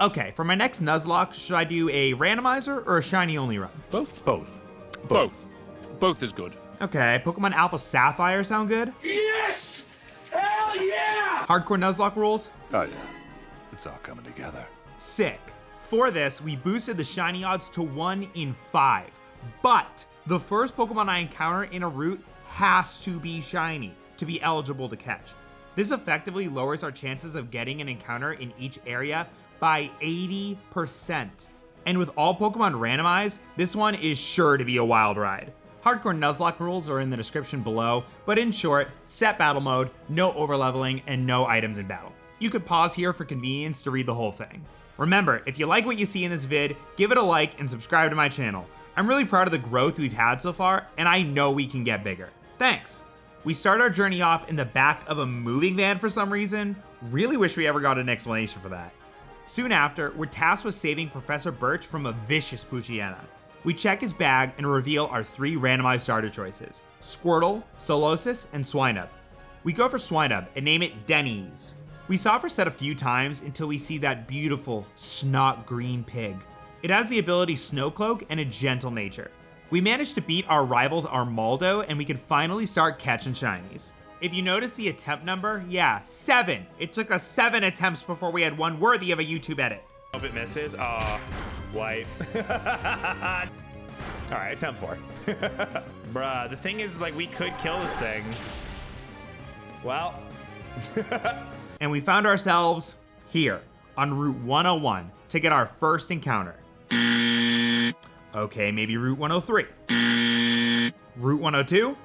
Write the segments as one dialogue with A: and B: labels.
A: Okay, for my next Nuzlocke, should I do a randomizer or a shiny only run?
B: Both. Both is good.
A: Okay, Pokemon Alpha Sapphire sound good?
C: Yes! Hell yeah!
A: Hardcore Nuzlocke rules?
D: Oh yeah, it's all coming together.
A: Sick. For this, we boosted the shiny odds to 1 in 5. But the first Pokemon I encounter in a route has to be shiny to be eligible to catch. This effectively lowers our chances of getting an encounter in each area by 80%. And with all Pokemon randomized, this one is sure to be a wild ride. Hardcore Nuzlocke rules are in the description below, but in short, set battle mode, no overleveling, and no items in battle. You could pause here for convenience to read the whole thing. Remember, if you like what you see in this vid, give it a like and subscribe to my channel. I'm really proud of the growth we've had so far, and I know we can get bigger. Thanks. We start our journey off in the back of a moving van for some reason. Really wish we ever got an explanation for that. Soon after, we're tasked with saving Professor Birch from a vicious Poochyena. We check his bag and reveal our 3 randomized starter choices: Squirtle, Solosis, and Swinub. We go for Swinub and name it Denny's. We saw it for set a few times until we see that beautiful snot green pig. It has the ability Snow Cloak and a gentle nature. We managed to beat our rivals Armaldo and we can finally start catching shinies. If you notice the attempt number, yeah, 7. It took us 7 attempts before we had one worthy of a YouTube edit.
E: Hope it misses. Aw, white. All right, attempt 4. Bruh, the thing is, like, we could kill this thing. Well.
A: And we found ourselves here on Route 101 to get our first encounter. Okay, maybe Route 103. Route 102?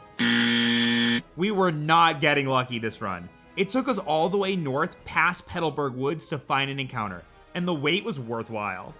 A: We were not getting lucky this run. It took us all the way north past Petalburg Woods to find an encounter, and the wait was worthwhile.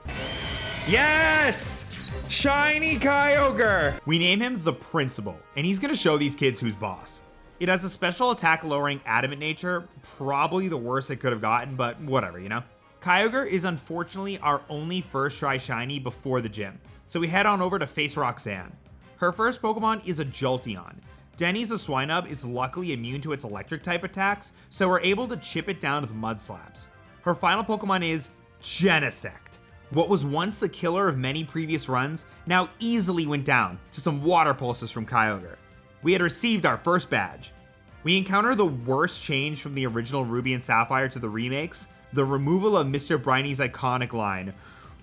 E: Yes! Shiny Kyogre!
A: We name him the Principal, and he's gonna show these kids who's boss. It has a special attack lowering adamant nature, probably the worst it could have gotten, but whatever, you know? Kyogre is unfortunately our only first try shiny before the gym, so we head on over to face Roxanne. Her first Pokemon is a Jolteon. Denny's the Swinub is luckily immune to its electric type attacks, so we're able to chip it down with mud slaps. Her final Pokemon is Genesect. What was once the killer of many previous runs now easily went down to some water pulses from Kyogre. We had received our first badge. We encounter the worst change from the original Ruby and Sapphire to the remakes, the removal of Mr. Briny's iconic line,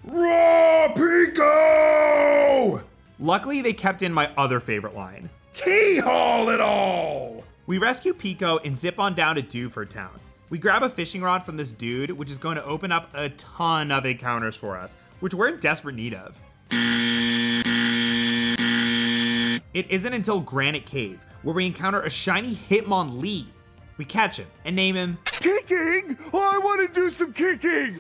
A: "Raw Pico!" Luckily, they kept in my other favorite line, "Keyhole it all!" We rescue Pico and zip on down to Dewford Town. We grab a fishing rod from this dude, which is going to open up a ton of encounters for us, which we're in desperate need of. It isn't until Granite Cave, where we encounter a shiny Hitmonlee. We catch him and name him
C: Kicking? I want to do some kicking!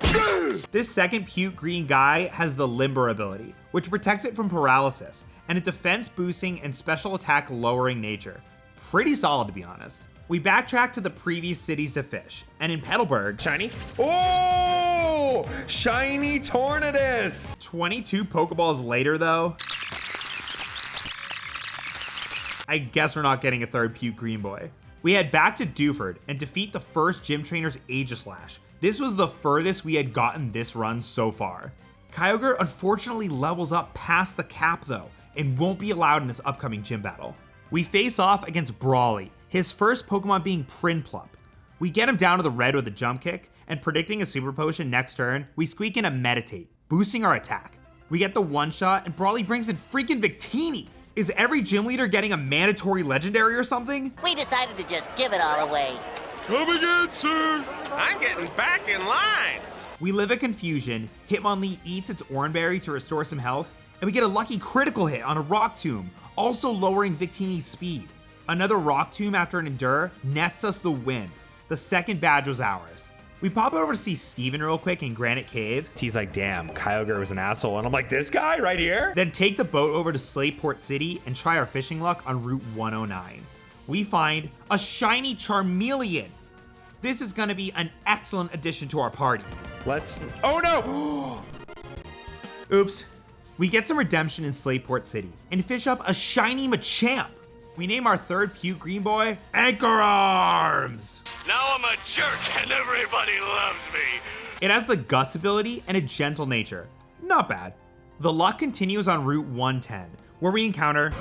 A: This second puke green guy has the Limber ability, which protects it from paralysis, and a defense boosting and special attack lowering nature. Pretty solid, to be honest. We backtrack to the previous cities to fish, and in Petalburg,
E: Shiny? Oh! Shiny Tornadus!
A: 22 Pokeballs later though, I guess we're not getting a third puke green boy. We head back to Dewford and defeat the first gym trainer's Aegislash. This was the furthest we had gotten this run so far. Kyogre unfortunately levels up past the cap though, and won't be allowed in this upcoming gym battle. We face off against Brawly, his first Pokemon being Prinplup. We get him down to the red with a jump kick, and predicting a super potion next turn, we squeak in a Meditate, boosting our attack. We get the one shot and Brawly brings in freaking Victini. Is every gym leader getting a mandatory legendary or something?
F: We decided to just give it all away.
C: Coming in, sir!
G: I'm getting back in line.
A: We live in confusion, Hitmonlee eats its Oranberry to restore some health, and we get a lucky critical hit on a Rock Tomb, also lowering Victini's speed. Another Rock Tomb after an Endure nets us the win. The second badge was ours. We pop over to see Steven real quick in Granite Cave.
E: He's like, damn, Kyogre was an asshole. And I'm like, this guy right here?
A: Then take the boat over to Slateport City and try our fishing luck on Route 109. We find a shiny Charmeleon. This is gonna be an excellent addition to our party.
E: Oh no!
A: Oops. We get some redemption in Slateport City and fish up a shiny Machamp. We name our third puke green boy Anchor Arms.
G: Now I'm a jerk and everybody loves me.
A: It has the Guts ability and a gentle nature. Not bad. The luck continues on Route 110, where we encounter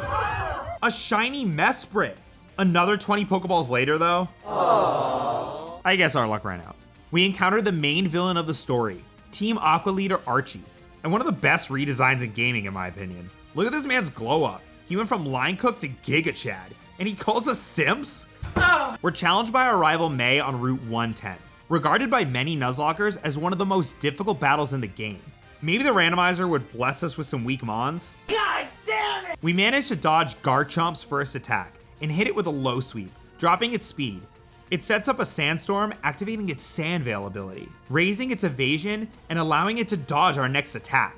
A: a shiny Mesprit. Another 20 Pokeballs later though. Aww. I guess our luck ran out. We encounter the main villain of the story, Team Aqua leader Archie, and one of the best redesigns in gaming in my opinion. Look at this man's glow up. He went from Line Cook to Giga Chad, and he calls us simps? Oh. We're challenged by our rival May on Route 110, regarded by many Nuzlockers as one of the most difficult battles in the game. Maybe the randomizer would bless us with some weak mons?
F: God damn it!
A: We managed to dodge Garchomp's first attack and hit it with a low sweep, dropping its speed. It sets up a sandstorm, activating its Sand Veil ability, raising its evasion and allowing it to dodge our next attack.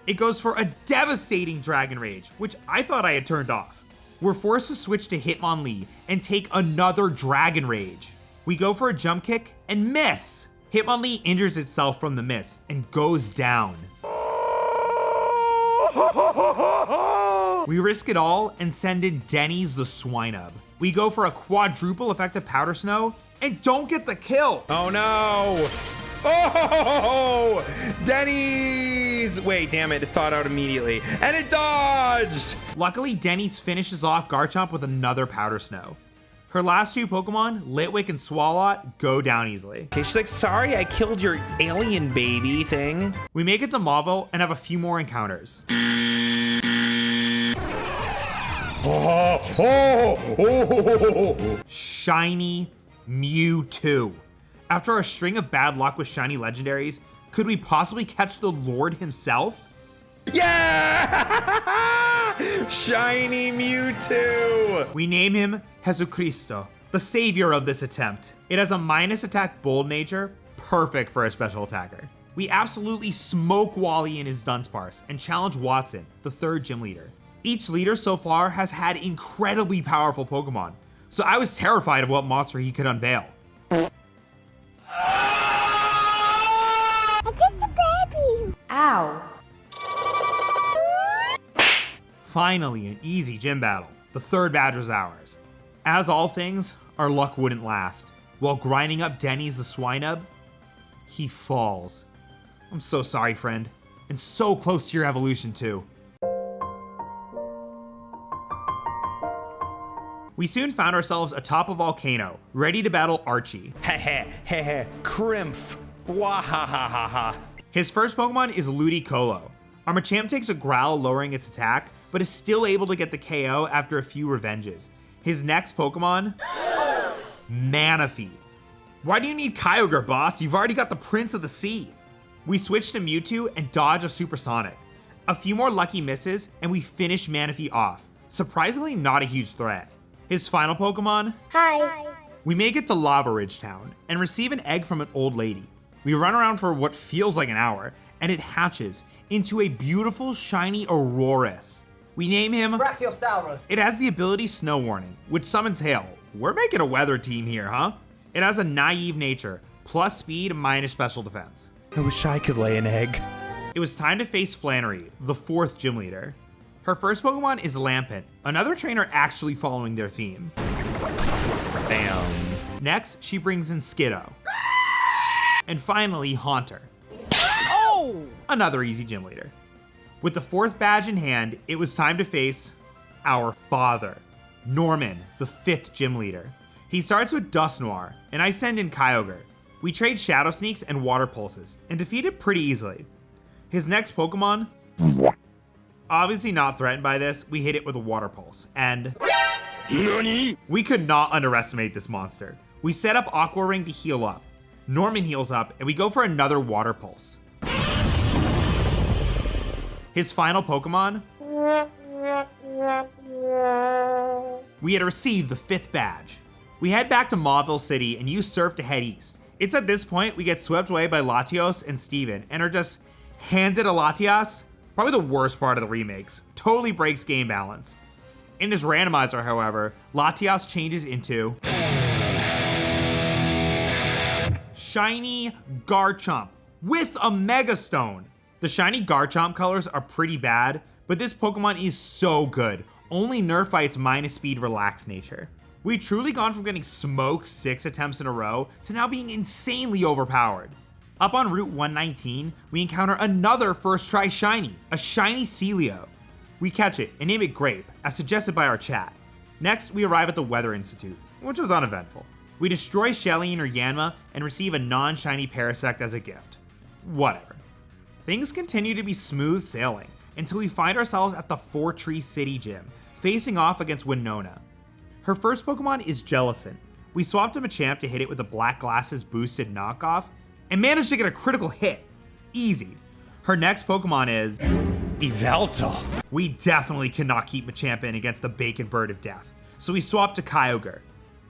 A: It goes for a devastating Dragon Rage, which I thought I had turned off. We're forced to switch to Hitmonlee and take another Dragon Rage. We go for a jump kick and miss. Hitmonlee injures itself from the miss and goes down. We risk it all and send in Denny's the Swinub. We go for a quadruple effective Powder Snow and don't get the kill.
E: Oh no! Oh! Denny's! Wait, damn it, it thawed out immediately. And it dodged!
A: Luckily, Denny's finishes off Garchomp with another Powder Snow. Her last two Pokemon, Litwick and Swalot, go down easily.
E: Okay, she's like, sorry I killed your alien baby thing.
A: We make it to Mauville and have a few more encounters. Shiny Mewtwo. After a string of bad luck with shiny legendaries, could we possibly catch the Lord himself?
E: Yeah! Shiny Mewtwo!
A: We name him Jesucristo, the savior of this attempt. It has a minus attack bold nature, perfect for a special attacker. We absolutely smoke Wally in his Dunsparce and challenge Watson, the third gym leader. Each leader so far has had incredibly powerful Pokemon, so I was terrified of what monster he could unveil.
B: It's just a baby. Ow.
A: Finally, an easy gym battle. The third badge was ours. As all things, our luck wouldn't last. While grinding up Denny's the Swinub, he falls. I'm so sorry, friend. And so close to your evolution, too. We soon found ourselves atop a volcano, ready to battle Archie.
E: Heh Crimph. Wahahaha.
A: His first Pokemon is Ludicolo. Our Machamp takes a growl, lowering its attack, but is still able to get the KO after a few revenges. His next Pokemon? Manaphy. Why do you need Kyogre, boss? You've already got the Prince of the Sea. We switch to Mewtwo and dodge a Supersonic. A few more lucky misses, and we finish Manaphy off. Surprisingly not a huge threat. His final Pokemon?
B: Hi.
A: We make it to Lava Ridge Town and receive an egg from an old lady. We run around for what feels like an hour, and it hatches into a beautiful shiny Aurorus. We name him Brachiosaurus. It has the ability Snow Warning, which summons hail. We're making a weather team here, huh? It has a naive nature, plus speed, minus special defense.
E: I wish I could lay an egg.
A: It was time to face Flannery, the fourth gym leader. Her first Pokemon is Lampent, another trainer actually following their theme.
E: Bam.
A: Next, she brings in Skiddo. And finally, Haunter.
F: Oh!
A: Another easy gym leader. With the fourth badge in hand, it was time to face our father, Norman, the fifth gym leader. He starts with Dusknoir, and I send in Kyogre. We trade Shadow Sneaks and Water Pulses, and defeat it pretty easily. His next Pokemon? Obviously not threatened by this, we hit it with a Water Pulse, and
C: Nani?
A: we could not underestimate this monster. We set up Aqua Ring to heal up. Norman heals up, and we go for another Water Pulse. His final Pokemon? We had received the fifth badge. We head back to Mauville City and use Surf to head east. It's at this point we get swept away by Latios and Steven and are just handed a Latias. Probably the worst part of the remakes. Totally breaks game balance. In this randomizer, however, Latias changes into shiny Garchomp with a Mega Stone. The shiny Garchomp colors are pretty bad, but this Pokemon is so good, only nerfed by its minus speed relaxed nature. We've truly gone from getting smoked 6 attempts in a row to now being insanely overpowered. Up on Route 119, we encounter another first try shiny, a shiny Celio. We catch it and name it Grape, as suggested by our chat. Next, we arrive at the Weather Institute, which was uneventful. We destroy Shelly and her Yanma and receive a non-shiny Parasect as a gift. Whatever. Things continue to be smooth sailing until we find ourselves at the Four Tree City Gym, facing off against Winona. Her first Pokemon is Jellicent. We swapped a Machamp to hit it with a Black Glasses boosted knockoff, and managed to get a critical hit. Easy. Her next Pokemon is
E: Yveltal.
A: We definitely cannot keep Machamp in against the Bacon Bird of Death, so we swap to Kyogre.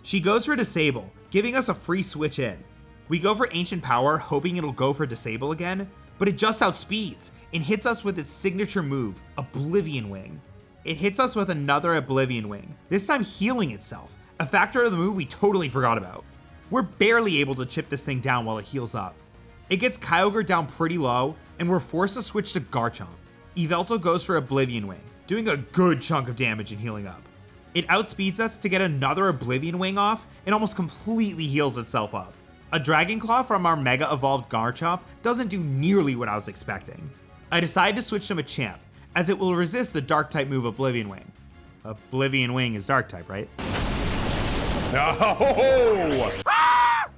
A: She goes for Disable, giving us a free switch in. We go for Ancient Power, hoping it'll go for Disable again, but it just outspeeds and hits us with its signature move, Oblivion Wing. It hits us with another Oblivion Wing, this time healing itself, a factor of the move we totally forgot about. We're barely able to chip this thing down while it heals up. It gets Kyogre down pretty low, and we're forced to switch to Garchomp. Yveltal goes for Oblivion Wing, doing a good chunk of damage and healing up. It outspeeds us to get another Oblivion Wing off and almost completely heals itself up. A Dragon Claw from our Mega Evolved Garchomp doesn't do nearly what I was expecting. I decide to switch to Machamp, as it will resist the Dark-type move Oblivion Wing. Oblivion Wing is Dark-type, right?
E: No!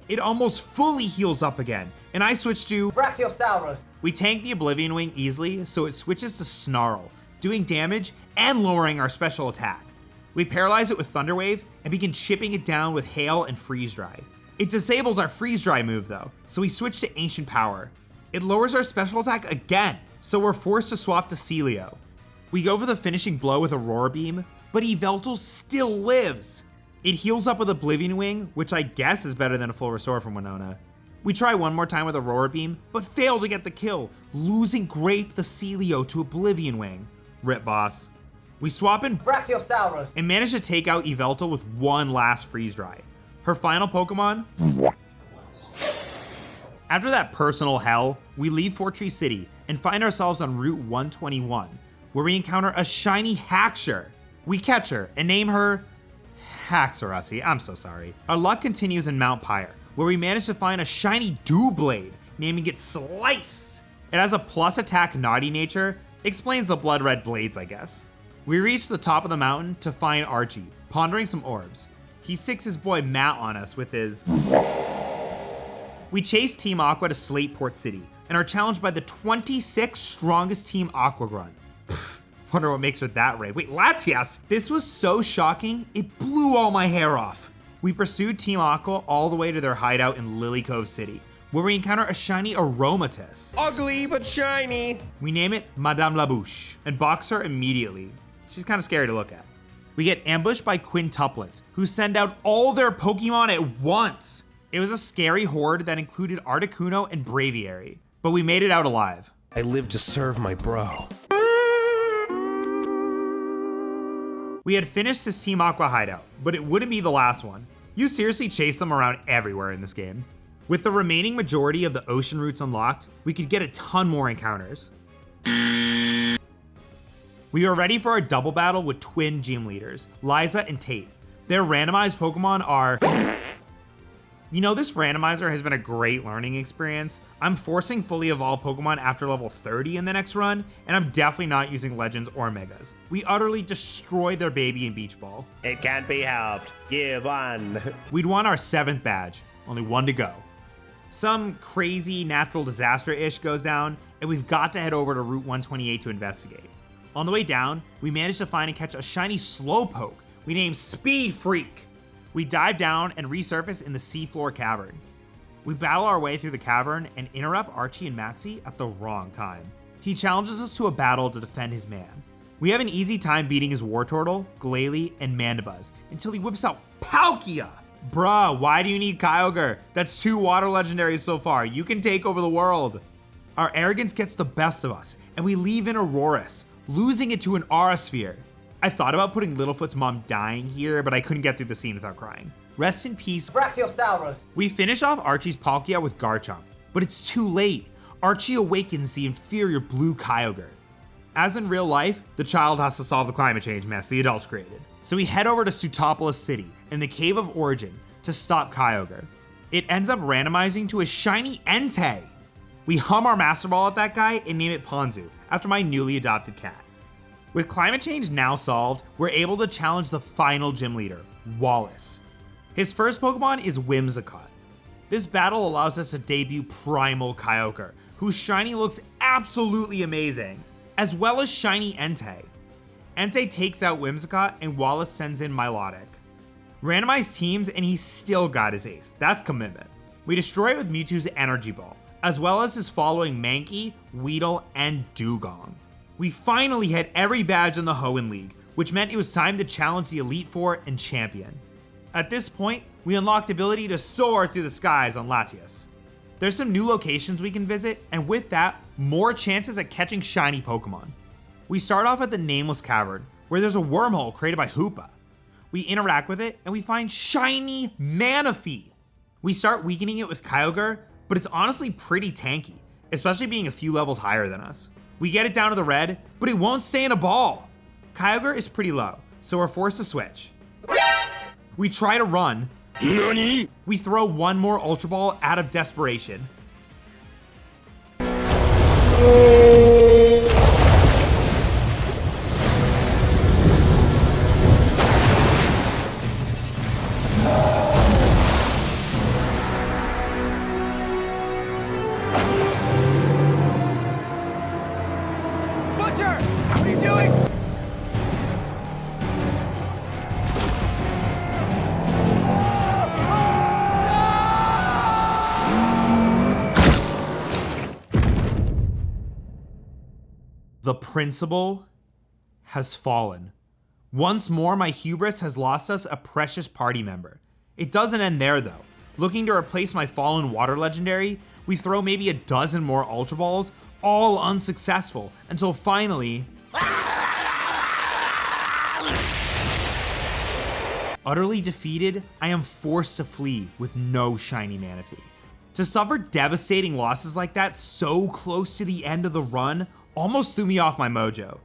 A: It almost fully heals up again, and I switch to
F: Brachiosaurus.
A: We tank the Oblivion Wing easily, so it switches to Snarl, doing damage and lowering our special attack. We paralyze it with Thunder Wave and begin chipping it down with Hail and Freeze Dry. It disables our Freeze Dry move though, so we switch to Ancient Power. It lowers our special attack again, so we're forced to swap to Celio. We go for the finishing blow with Aurora Beam, but Yveltal still lives. It heals up with Oblivion Wing, which I guess is better than a full restore from Winona. We try one more time with Aurora Beam, but fail to get the kill, losing Grape the Celio to Oblivion Wing. Rip boss. We swap in
F: Brachiosaurus.
A: and manage to take out Yveltal with one last Freeze Dry. Her final Pokemon? After that personal hell, we leave Fortree City and find ourselves on Route 121, where we encounter a shiny Haxor. We catch her and name her Haxorussi, I'm so sorry. Our luck continues in Mount Pyre, where we manage to find a shiny Doublade, naming it Slice. It has a plus attack naughty nature, explains the blood red blades, I guess. We reach the top of the mountain to find Archie, pondering some orbs. He sicks his boy Matt on us with his... We chase Team Aqua to Slateport City, and are challenged by the 26th strongest Team Aqua Grunt. Wonder what makes her that rare. Wait, Latias! This was so shocking, it blew all my hair off. We pursued Team Aqua all the way to their hideout in Lily Cove City, where we encounter a shiny Aromatisse.
E: Ugly but shiny.
A: We name it Madame Labouche, and box her immediately. She's kind of scary to look at. We get ambushed by quintuplets, who send out all their Pokemon at once. It was a scary horde that included Articuno and Braviary, but we made it out alive.
E: I live to serve my bro.
A: We had finished this Team Aqua hideout, but it wouldn't be the last one. You seriously chase them around everywhere in this game. With the remaining majority of the ocean routes unlocked, we could get a ton more encounters. We are ready for our double battle with twin gym leaders, Liza and Tate. Their randomized Pokemon are... You know, this randomizer has been a great learning experience. I'm forcing fully evolved Pokemon after level 30 in the next run, and I'm definitely not using Legends or Megas. We utterly destroyed their baby in Beach Ball.
E: It can't be helped. Give one.
A: We'd won our 7th badge, only one to go. Some crazy natural disaster-ish goes down, and we've got to head over to Route 128 to investigate. On the way down, we managed to find and catch a shiny Slowpoke we named Speed Freak. We dive down and resurface in the seafloor cavern. We battle our way through the cavern and interrupt Archie and Maxie at the wrong time. He challenges us to a battle to defend his man. We have an easy time beating his Wartortle, Glalie, and Mandibuzz until he whips out Palkia. Bruh, why do you need Kyogre? That's 2 water legendaries so far. You can take over the world. Our arrogance gets the best of us, and we leave in Aurorus, losing it to an Aurasphere. I thought about putting Littlefoot's mom dying here, but I couldn't get through the scene without crying. Rest in peace.
F: Brachiosaurus.
A: We finish off Archie's Palkia with Garchomp, but it's too late. Archie awakens the inferior blue Kyogre. As in real life, the child has to solve the climate change mess the adults created. So we head over to Sutopolis City in the Cave of Origin to stop Kyogre. It ends up randomizing to a shiny Entei. We hum our Master Ball at that guy and name it Ponzu, after my newly adopted cat. With climate change now solved, we're able to challenge the final gym leader, Wallace. His first Pokemon is Whimsicott. This battle allows us to debut Primal Kyogre, whose shiny looks absolutely amazing, as well as shiny Entei. Entei takes out Whimsicott and Wallace sends in Milotic. Randomized teams and he still got his ace, that's commitment. We destroy it with Mewtwo's Energy Ball, as well as his following Mankey, Weedle, and Dugong. We finally had every badge in the Hoenn League, which meant it was time to challenge the Elite Four and Champion. At this point, we unlocked the ability to soar through the skies on Latias. There's some new locations we can visit, and with that, more chances at catching shiny Pokemon. We start off at the Nameless Cavern, where there's a wormhole created by Hoopa. We interact with it, and we find shiny Manaphy. We start weakening it with Kyogre, but it's honestly pretty tanky, especially being a few levels higher than us. We get it down to the red, but it won't stay in a ball. Kyogre is pretty low, so we're forced to switch. We try to run.
C: NANI?
A: We throw one more Ultra Ball out of desperation.
G: Butcher! What are you doing?
A: The principal has fallen. Once more, my hubris has lost us a precious party member. It doesn't end there though. Looking to replace my fallen water legendary, we throw maybe a dozen more Ultra Balls, all unsuccessful, until finally... Utterly defeated, I am forced to flee with no shiny Manaphy. To suffer devastating losses like that so close to the end of the run almost threw me off my mojo.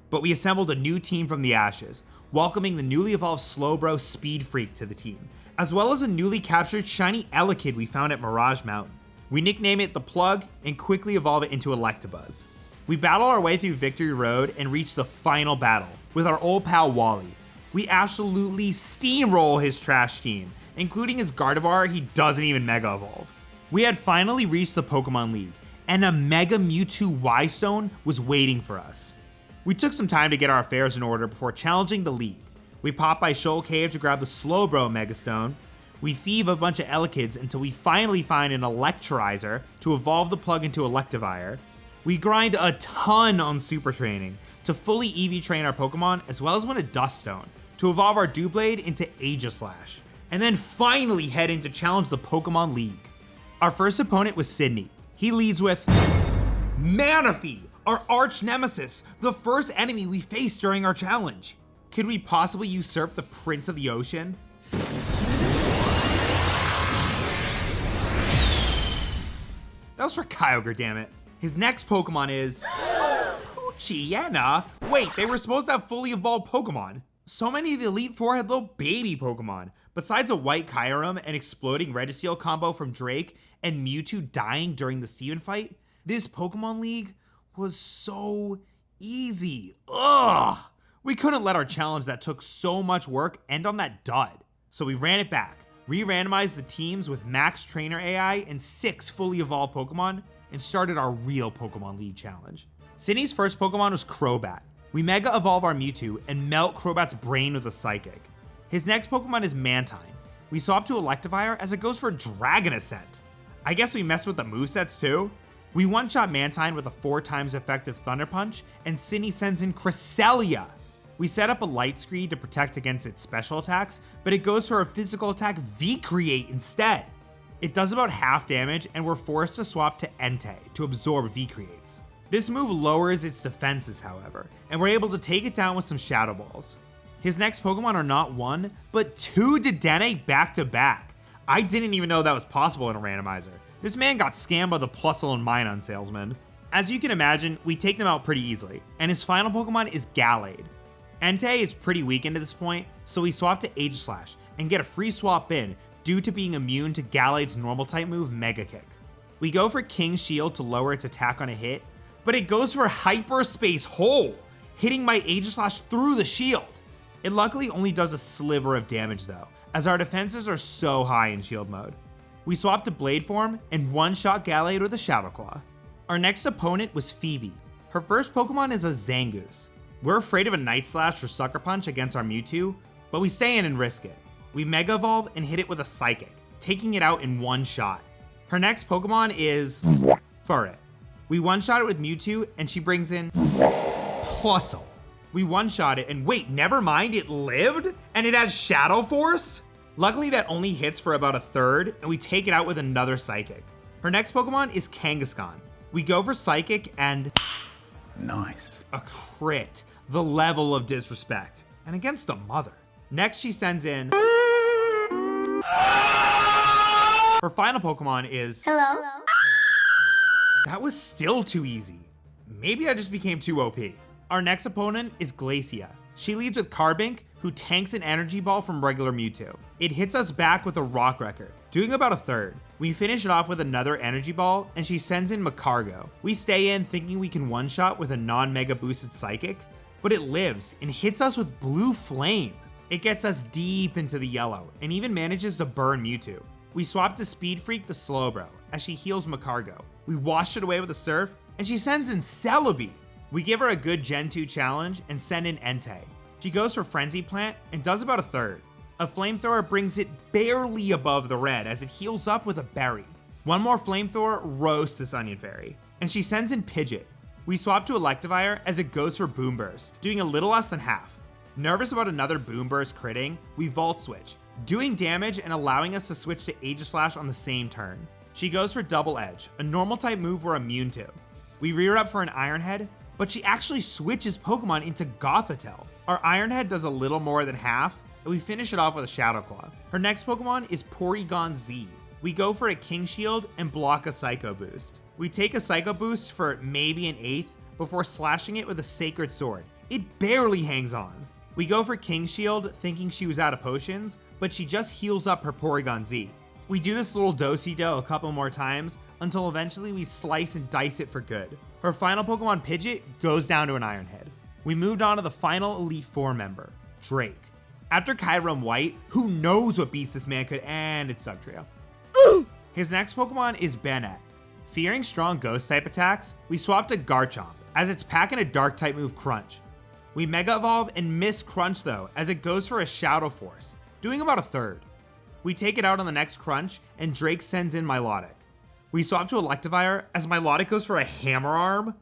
A: But we assembled a new team from the ashes, welcoming the newly evolved Slowbro Speed Freak to the team, as well as a newly captured shiny Elekid we found at Mirage Mountain. We nickname it the Plug and quickly evolve it into Electabuzz. We battle our way through Victory Road and reach the final battle with our old pal Wally. We absolutely steamroll his trash team, including his Gardevoir he doesn't even Mega Evolve. We had finally reached the Pokemon League, and a Mega Mewtwo Y-Stone was waiting for us. We took some time to get our affairs in order before challenging the league. We pop by Shoal Cave to grab the Slowbro Megastone. We thieve a bunch of Elekids until we finally find an Electrizer to evolve the Plug into Electivire. We grind a ton on Super Training to fully EV train our Pokemon, as well as win a Dust Stone to evolve our Doublade into Aegislash, and then finally head in to challenge the Pokemon League. Our first opponent was Sydney. He leads with Manaphy, our arch nemesis, the first enemy we faced during our challenge. Could we possibly usurp the Prince of the Ocean? That was for Kyogre, damn it. His next Pokemon is Poochyena. Wait, they were supposed to have fully evolved Pokemon. So many of the Elite Four had little baby Pokemon. Besides a white Kyurem and exploding Registeel combo from Drake and Mewtwo dying during the Steven fight, this Pokemon League was so easy. Ugh! We couldn't let our challenge that took so much work end on that dud. So we ran it back, re-randomized the teams with max trainer AI and 6 fully evolved Pokemon, and started our real Pokemon League challenge. Sydney's first Pokemon was Crobat. We Mega Evolve our Mewtwo and melt Crobat's brain with a Psychic. His next Pokemon is Mantine. We swap to Electivire as it goes for Dragon Ascent. I guess we messed with the movesets too? We one-shot Mantine with a 4 times effective Thunder Punch, and Sydney sends in Cresselia. We set up a Light Screen to protect against its special attacks, but it goes for a physical attack V-Create instead. It does about half damage, and we're forced to swap to Entei to absorb V-Creates. This move lowers its defenses, however, and we're able to take it down with some Shadow Balls. His next Pokemon are not 1, but 2 Dedenne back-to-back. I didn't even know that was possible in a randomizer. This man got scammed by the Plusle and Minun salesman. As you can imagine, we take them out pretty easily, and his final Pokemon is Gallade. Entei is pretty weakened at this point, so we swap to Aegislash and get a free swap in due to being immune to Gallade's normal type move, Mega Kick. We go for King's Shield to lower its attack on a hit, but it goes for Hyperspace Hole, hitting my Aegislash through the shield. It luckily only does a sliver of damage though, as our defenses are so high in shield mode. We swapped to Blade form and one-shot Gallade with a Shadow Claw. Our next opponent was Phoebe. Her first Pokemon is a Zangoose. We're afraid of a Night Slash or Sucker Punch against our Mewtwo, but we stay in and risk it. We Mega Evolve and hit it with a Psychic, taking it out in one shot. Her next Pokemon is Furret. We one-shot it with Mewtwo and she brings in Plusle. We one-shot it and wait, never mind, it lived? And it has Shadow Force? Luckily that only hits for about a third and we take it out with another Psychic. Her next Pokemon is Kangaskhan. We go for Psychic and
D: Nice.
A: a crit, the level of disrespect, and against a mother. Next she sends in her final Pokemon is
B: Hello?
A: That was still too easy. Maybe I just became too OP. Our next opponent is Glacia. She leads with Carbink, who tanks an Energy Ball from regular Mewtwo. It hits us back with a Rock Wrecker, doing about a third. We finish it off with another Energy Ball, and she sends in Macargo. We stay in thinking we can one-shot with a non-mega boosted Psychic, but it lives and hits us with Blue Flame. It gets us deep into the yellow, and even manages to burn Mewtwo. We swap to Speed Freak to Slowbro, as she heals Macargo. We wash it away with a Surf, and she sends in Celebi. We give her a good Gen 2 challenge and send in Entei. She goes for Frenzy Plant and does about a third. A Flamethrower brings it barely above the red as it heals up with a Berry. One more Flamethrower roasts this Onion Fairy, and she sends in Pidgeot. We swap to Electivire as it goes for Boom Burst, doing a little less than half. Nervous about another Boom Burst critting, we Volt Switch, doing damage and allowing us to switch to Aegislash on the same turn. She goes for Double Edge, a normal type move we're immune to. We rear up for an Iron Head, but she actually switches Pokemon into Gothitelle. Our Iron Head does a little more than half, and we finish it off with a Shadow Claw. Her next Pokemon is Porygon Z. We go for a King Shield and block a Psycho Boost. We take a Psycho Boost for maybe an eighth before slashing it with a Sacred Sword. It barely hangs on. We go for King Shield thinking she was out of potions, but she just heals up her Porygon Z. We do this little do-si-do a couple more times until eventually we slice and dice it for good. Her final Pokemon Pidgeot goes down to an Iron Head. We moved on to the final Elite Four member, Drake. After Kyurem White, who knows what beast this man could, and it's Dugtrio. His next Pokemon is Banette. Fearing strong ghost type attacks, we swap to Garchomp, as it's packing a dark type move Crunch. We Mega Evolve and miss Crunch though, as it goes for a Shadow Force, doing about a third. We take it out on the next Crunch, and Drake sends in Milotic. We swap to Electivire, as Milotic goes for a Hammer Arm.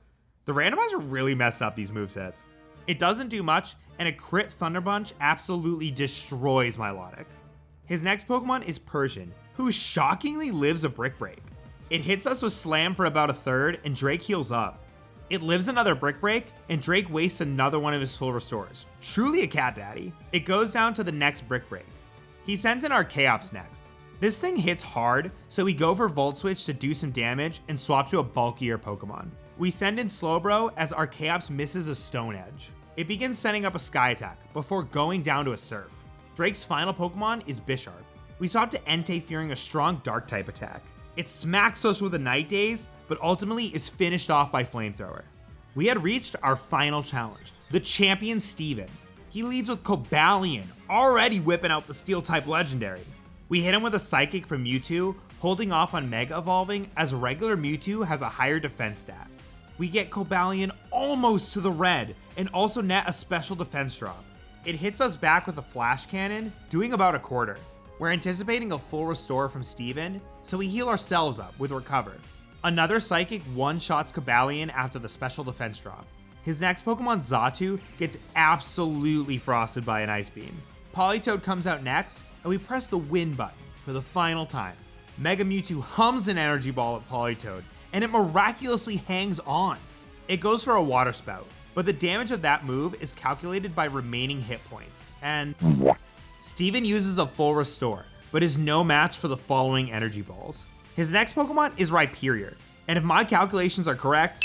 A: The randomizer really messed up these movesets. It doesn't do much, and a crit Thunder Punch absolutely destroys Milotic. His next Pokemon is Persian, who shockingly lives a Brick Break. It hits us with Slam for about a third, and Drake heals up. It lives another Brick Break, and Drake wastes another one of his full restores. Truly a cat daddy. It goes down to the next Brick Break. He sends in Archaeops next. This thing hits hard, so we go for Volt Switch to do some damage and swap to a bulkier Pokemon. We send in Slowbro as Archaeops misses a Stone Edge. It begins setting up a Sky Attack before going down to a Surf. Drake's final Pokemon is Bisharp. We swap to Entei fearing a strong Dark type attack. It smacks us with a Night Daze, but ultimately is finished off by Flamethrower. We had reached our final challenge, the champion Steven. He leads with Cobalion, already whipping out the Steel type legendary. We hit him with a Psychic from Mewtwo, holding off on Mega Evolving as regular Mewtwo has a higher defense stat. We get Cobalion almost to the red and also net a special defense drop. It hits us back with a Flash Cannon, doing about a quarter. We're anticipating a full restore from Steven, so we heal ourselves up with Recover. Another Psychic one-shots Cobalion after the special defense drop. His next Pokemon, Xatu, gets absolutely frosted by an Ice Beam. Politoed comes out next, and we press the win button for the final time. Mega Mewtwo hums an Energy Ball at Politoed, and it miraculously hangs on. It goes for a Water Spout, but the damage of that move is calculated by remaining hit points, and Steven uses a full restore, but is no match for the following Energy Balls. His next Pokemon is Rhyperior, and if my calculations are correct,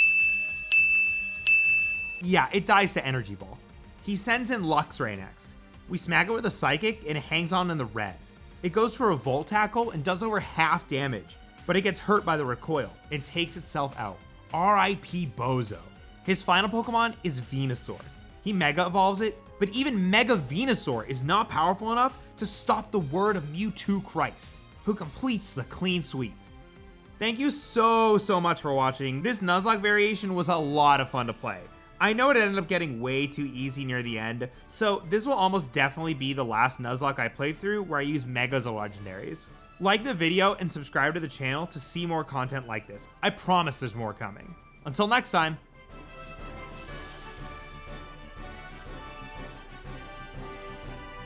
A: yeah, it dies to Energy Ball. He sends in Luxray next. We smack it with a Psychic and it hangs on in the red. It goes for a Volt Tackle and does over half damage, but it gets hurt by the recoil and takes itself out. R.I.P. Bozo. His final Pokemon is Venusaur. He Mega Evolves it, but even Mega Venusaur is not powerful enough to stop the word of Mewtwo Christ, who completes the clean sweep. Thank you so much for watching. This Nuzlocke variation was a lot of fun to play. I know it ended up getting way too easy near the end, so this will almost definitely be the last Nuzlocke I play through where I use Megas or Legendaries. Like the video and subscribe to the channel to see more content like this. I promise there's more coming. Until next time.